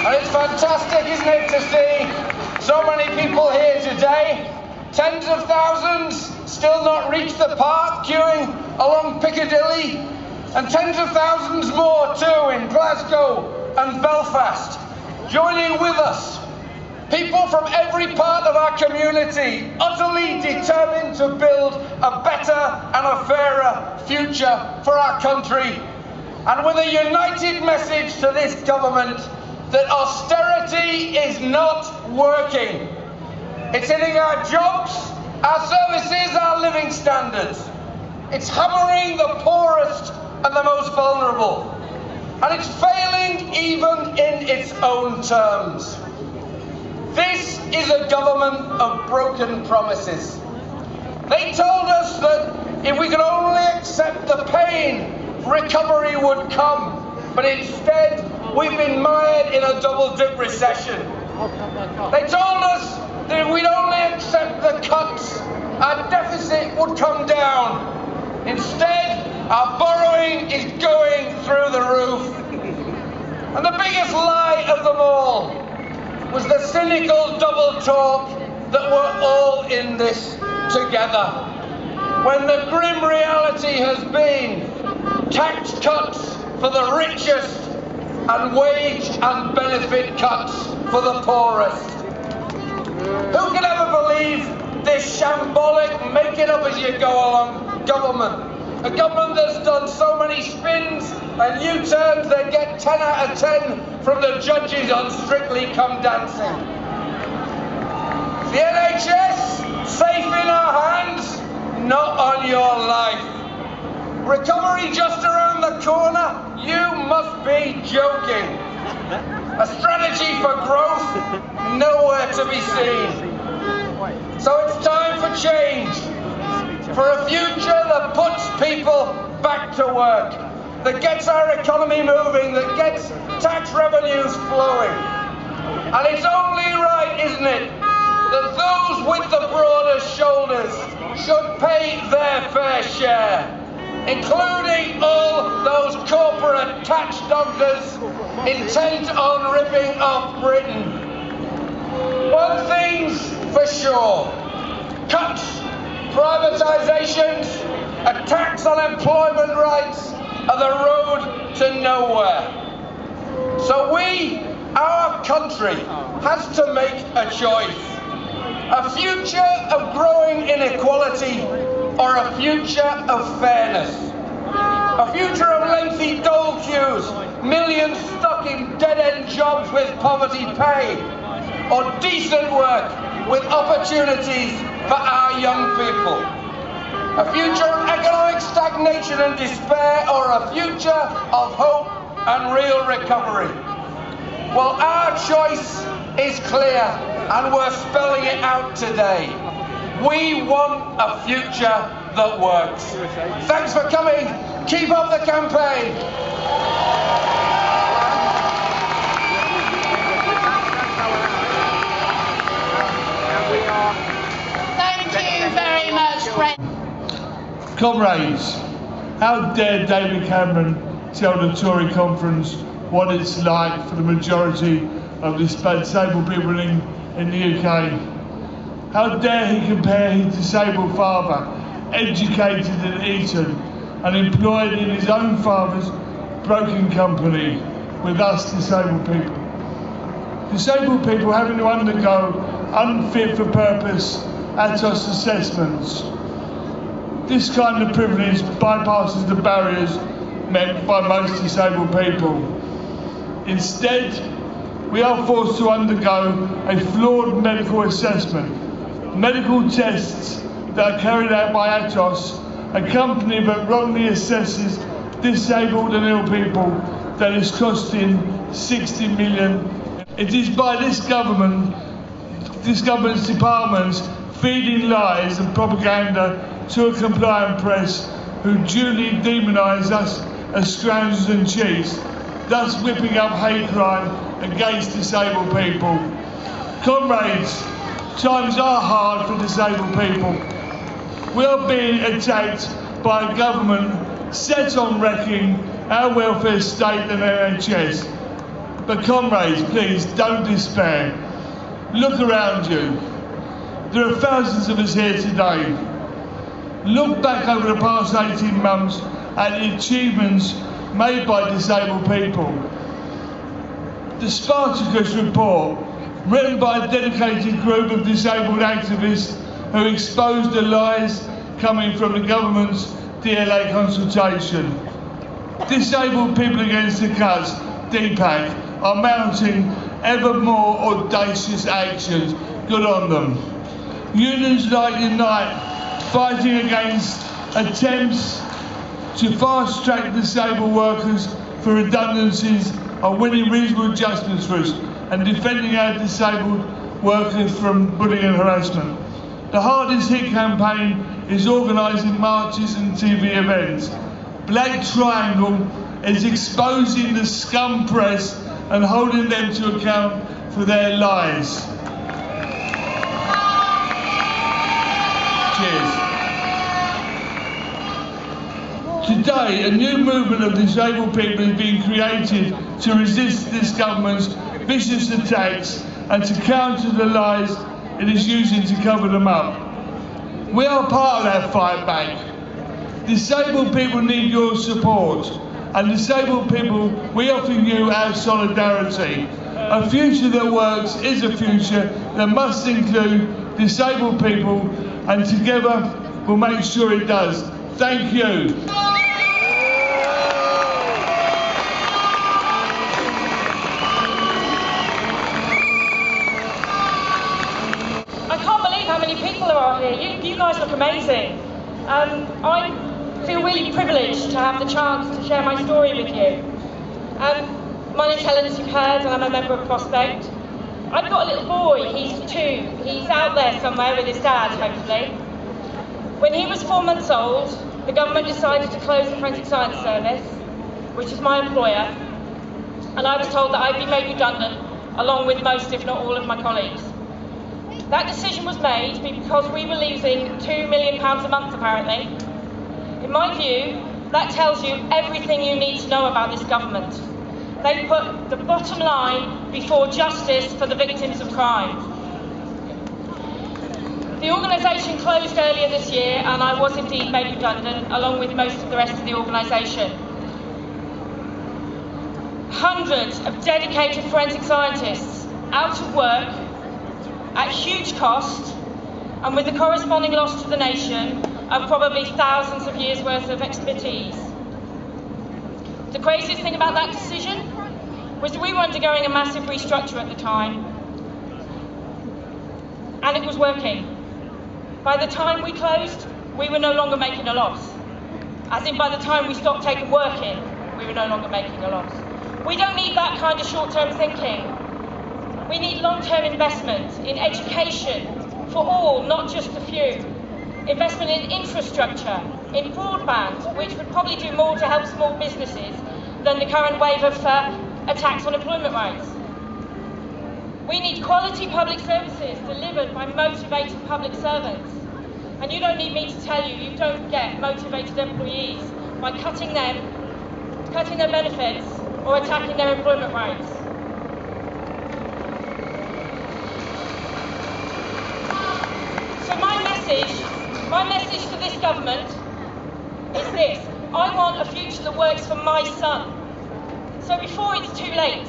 And it's fantastic, isn't it, to see so many people here today. Tens of thousands still not reached the park, queuing along Piccadilly, and tens of thousands more too in Glasgow and Belfast, joining with us. People from every part of our community, utterly determined to build a better and a fairer future for our country, and with a united message to this government that austerity is not working. It's hitting our jobs, our services, our living standards. It's hammering the poorest and the most vulnerable. And it's failing even in its own terms. This is a government of broken promises. They told us that if we could only accept the pain, recovery would come. But instead, we've been mired in a double-dip recession. They told us that if we'd only accept the cuts, our deficit would come down. Instead, our borrowing is going through the roof. And the biggest lie of them all was the cynical double talk that we're all in this together, when the grim reality has been tax cuts for the richest and wage and benefit cuts for the poorest. Who can ever believe this shambolic make it up as you go along government? A government that's done so many spins and U-turns they get 10 out of 10 from the judges on Strictly Come Dancing. The NHS, safe in our hands, not on your life. Recovery just around the corner? You must be joking. A strategy for growth? Nowhere to be seen. So it's time for change. For a future that puts people back to work, that gets our economy moving, that gets tax revenues flowing. And it's only right, isn't it, that those with the broadest shoulders should pay their fair share, including all those corporate tax dodgers intent on ripping off Britain. One thing's for sure, cuts, privatisations, attacks on employment rights are the road to nowhere. So we, our country, has to make a choice. A future of growing inequality or a future of fairness. A future of lengthy dole queues, millions stuck in dead-end jobs with poverty pay, or decent work with opportunities for our young people. A future of economic stagnation and despair, or a future of hope and real recovery. Well, our choice is clear, and we're spelling it out today. We want a future that works. Thanks for coming. Keep up the campaign. Very much, Brent. Comrades, how dare David Cameron tell the Tory conference what it's like for the majority of disabled people in the UK? How dare he compare his disabled father, educated at Eton and employed in his own father's broken company, with us disabled people? Disabled people having to undergo unfit for purpose ATOS assessments. This kind of privilege bypasses the barriers met by most disabled people. Instead, we are forced to undergo a flawed medical assessment. Medical tests that are carried out by ATOS, a company that wrongly assesses disabled and ill people, that is costing 60 million. It is by this government's departments feeding lies and propaganda to a compliant press who duly demonise us as scoundrels and cheats, thus whipping up hate crime against disabled people. Comrades, times are hard for disabled people. We are being attacked by a government set on wrecking our welfare state and NHS. But comrades, please don't despair. Look around you. There are thousands of us here today. Look back over the past 18 months at the achievements made by disabled people. The Spartacus report, written by a dedicated group of disabled activists who exposed the lies coming from the government's DLA consultation. Disabled People Against the Cuts, DPAC, are mounting ever more audacious actions. Good on them. Unions like Unite, fighting against attempts to fast-track disabled workers for redundancies, are winning reasonable adjustments for us and defending our disabled workers from bullying and harassment. The Hardest Hit campaign is organising marches and TV events. Black Triangle is exposing the scum press and holding them to account for their lies. Cheers. Today, a new movement of disabled people is being created to resist this government's vicious attacks and to counter the lies it is using to cover them up. We are part of that fight back. Disabled people need your support, and disabled people, we offer you our solidarity. A future that works is a future that must include disabled people, and together we'll make sure it does. Thank you. I can't believe how many people are here. You guys look amazing. I feel really privileged to have the chance to share my story with you. My name's Helen, as you've heard, and I'm a member of Prospect. I've got a little boy, he's 2. He's out there somewhere with his dad, hopefully. When he was 4 months old, the government decided to close the Forensic Science Service, which is my employer, and I was told that I'd be made redundant, along with most, if not all, of my colleagues. That decision was made because we were losing £2 million a month, apparently. In my view, that tells you everything you need to know about this government. They put the bottom line before justice for the victims of crime. The organisation closed earlier this year, and I was indeed made redundant, along with most of the rest of the organisation. Hundreds of dedicated forensic scientists out of work at huge cost, and with the corresponding loss to the nation of probably thousands of years' worth of expertise. The craziest thing about that decision was that we were undergoing a massive restructure at the time, and it was working. By the time we closed, we were no longer making a loss. As in, by the time we stopped taking work in, we were no longer making a loss. We don't need that kind of short-term thinking. We need long-term investment in education for all, not just a few. Investment in infrastructure, in broadband, which would probably do more to help small businesses than the current wave of attacks on employment rights. We need quality public services delivered by motivated public servants. And you don't need me to tell you, you don't get motivated employees by cutting their benefits or attacking their employment rights. So my message to this government is this: I want a future that works for my son. So before it's too late,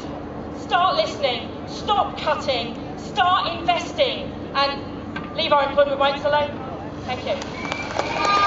start listening, stop cutting, start investing, and leave our employment rights alone. Thank you.